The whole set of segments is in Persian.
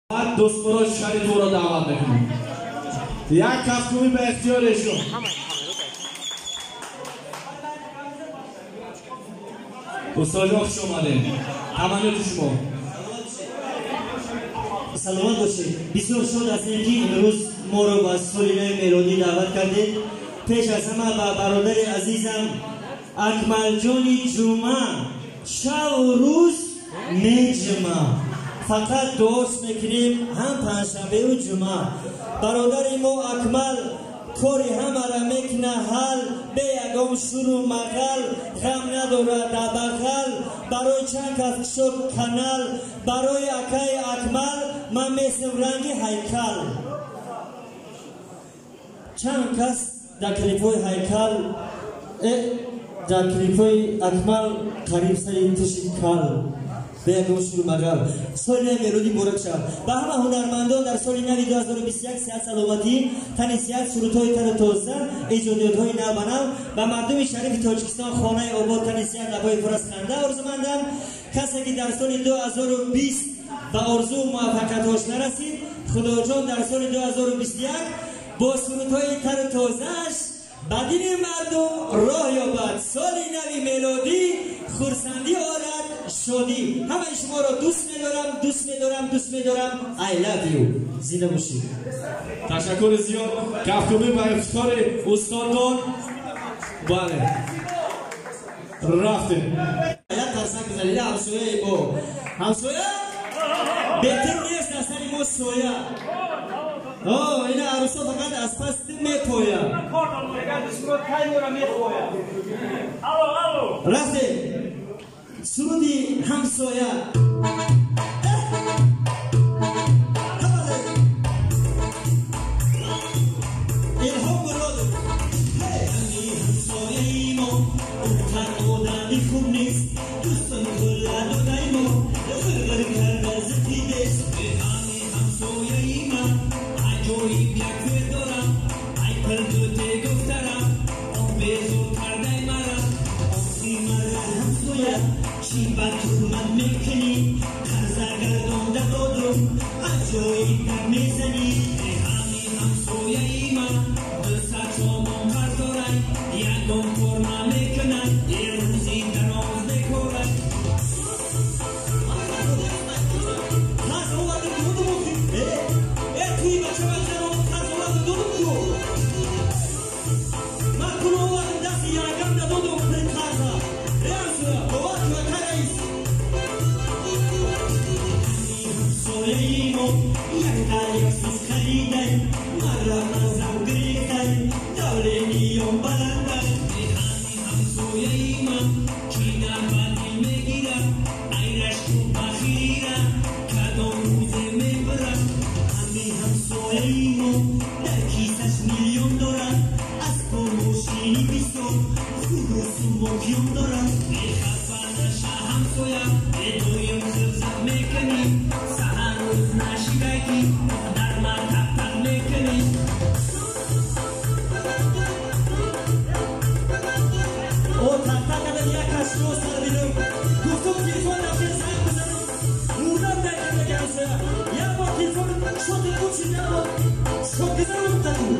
دوستان شریف رو دعوت میکنم. یک کفکومی به اختیارشون. دوستان خوش اومدین. تمنیت شما. سلامت باشید. بسیار شاد هستیم که امروز ما رو با سالانه میلادی دعوت کردید. پیش از همه با برادر عزیزم اکمل جانی جمعه شب و روز میجمع. فقط دوست میکنیم هم پنجشنبه و جمعه. برادر ما اکمل کاری همه را میکنه حل، به یگام شروع مقل، غم نداره در بغل. برای چند کس شد کانال، برای اکای اکمل من مثل رنگ هیکل. چند کس در کلیپای هیکل در کلیپای اکمل قریب سری تشید کل، به یگام شروع مقل. سال میلادی مبارک شد و همه هنرمندان در سال نو 2021 صحت سلامتی، تن صحت، سرودهای تر تازه، ایجادیات‌های نو به نو و مردم شریف تاجیکستان خانه آباد تن صحت لبای پر از خنده آرزومندم. کسی که در سال 2020 به آرزو و موفقیت‌هاش نرسید، خدا جان در سال 2021 با سرودهای تر تازه‌اش بدین مردم راه یابد. سال نو میلادی خرسندی آرد، شادی. همه شما را دوست می‌دارم. I love you. زنده باشید. تشکر زیاد. کفکومی با افتخار استادان. بله رفتیم. باید ترسک بزنید. همسایه ما همسایه بهتر نیست از سر ما سایه. این عروسا فقط از پس میپوید. رفتیم سرودی همسایه. الهام مراد همسایه ای ما اون تن آدمی خوب نیست، دوستان کل دادای ما غرغر کرده زدیدست. همسایه ای من عجایب یک دارم، ای پردوته گفترم آن بیزو کرده مرم. آخی مرا همسایه چی بطور من میکنی، خرزگردان دادم عجایب در میزنی. همسایه ای من دست شما بردارن، یکم کار نمیکنن، یه روزی دراز میکنن. تاز آورده دودو بخی توی بچه رو تاز آورده دودو بخو. من کنو آورده دستی یکم ندودو پر تازه همسایه بابا تو کریس. همسایه ای ما یک در یک سوز خریدن، مرا مزم گریختن، دوله نیام بلندن. همسایه ای من چینم بندی میگیرم، ایرش تو بخیرم کدام روزه میبرم. همسایه ای ما در کیسش میلیون دارم، از پروشینی بیستم خود و سموکیون دارم. خفه نشه همسایه دویم خرزم میکنیم، سهر روز نشیدگی در من تفتر میکنیم. او تفتر کدن یک کشنو سر بیدم گفتم تلفن رفته زنگ بزنم موردم نکنه که همسایه یک بار تلفن شد کوچی نبود شد بزنم تنو.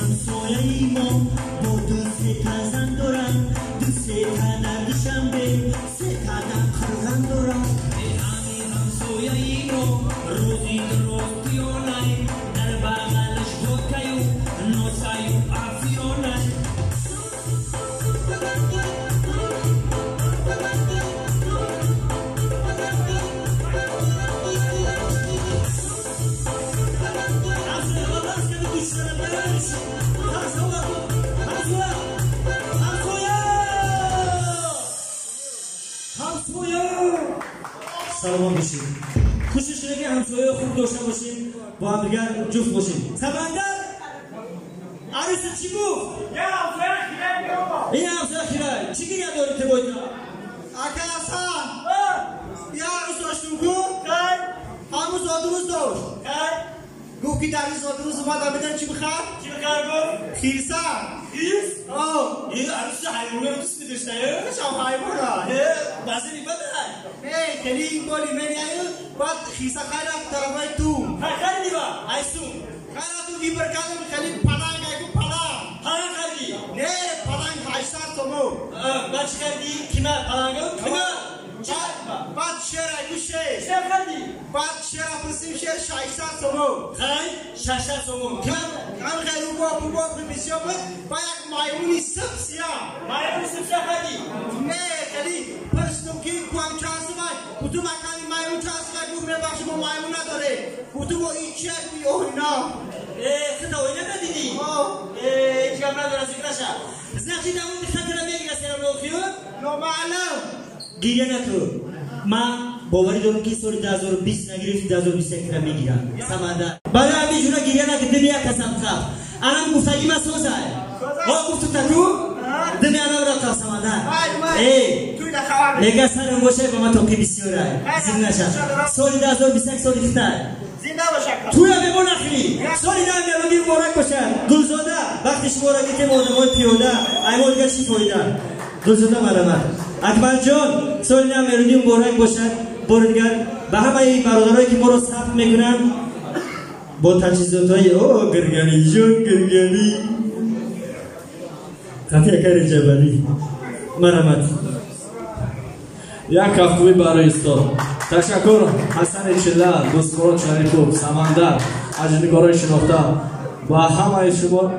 همسایه ای ما با دوست تازن دارم، دوست تنر شنبه سه قدم خرزن دارم. همسایه ای ما روزی درست پیانه، در بغلش دوتایو نوتایو افیانه. سلام باشید. خوشی شده که همسایه خوب داشته باشیم، با هم دیگر جفت باشیم. سبندر عروس چی گفت؟ یه همسایه خیره بیرون. این همسایه خیره چی گیره داری که باید؟ اکا حسن یه عروس داشتون گفت؟ همون زادروز داشت گفت که در این زادروز اومد بدن چی بخواد؟ چی بخواد گفت؟ خیرسن. خیرس؟ یه عروس حیوانه رو دوست میداشته چه حیوانه؟ بازی میباده خیلی این باری منی بعد خیسا خیرات طرفای تو خیلی با ایسو خیرات تو گیبر کردم خیلی پناه گای کو پناه کردی نه پناه 800 تومو باش کردی کیما پلنگو کیما بعد شیر گوشه شیر کردی بعد شیر پرسیم شیر 600 تومو خیلی 600 تومو کیما هم خیلی بابا بسیار با یک مایمونی سبسیا مایمونی سبسیا کردی نه خیلی پرستم کی کوام چانس مای بودو مکانی مایمون چانس مای بگم بخش ما مایمون نداره بودو با این چیه بی اوینا خدا اوینا ندیدی چیکار نداره ذکرشا زنجی دامون خاطر میگیره سلام نوخیو نو معلم گیره نکن من باوری دارم که سال 2020 نگرفت 2021 را میگیرم سماده بعد همین جونا گیره نکن دنیا قسم خواهد الان گفتگی ما سوزه ها گفتو تکو دنیا نورا قسم سماده توی دخواه نگه سرم باشه با من توقی بسیاره زنده نشه سال 2021 سال اختار زنده باشه توی بیمون اخیری سالی نام میلودی مبارک باشن گلزاده وقتی مبارکی که مادمای پیوده ایمال گشتی فایده گلزاده مرمت اکبر جان سالی نام میلودی مبارک باشن بردگر به همه برادرایی که ما رو ثبت میکنن با تجهیزات های گرگانی جان گرگانی خطی اکر جبلی مرمت یک کافکوی برای استاد تشکر حسن چله دوستگاران شریفوف سمندر اجنگارای شناخته و همه شما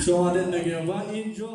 شما میگیم و اینجا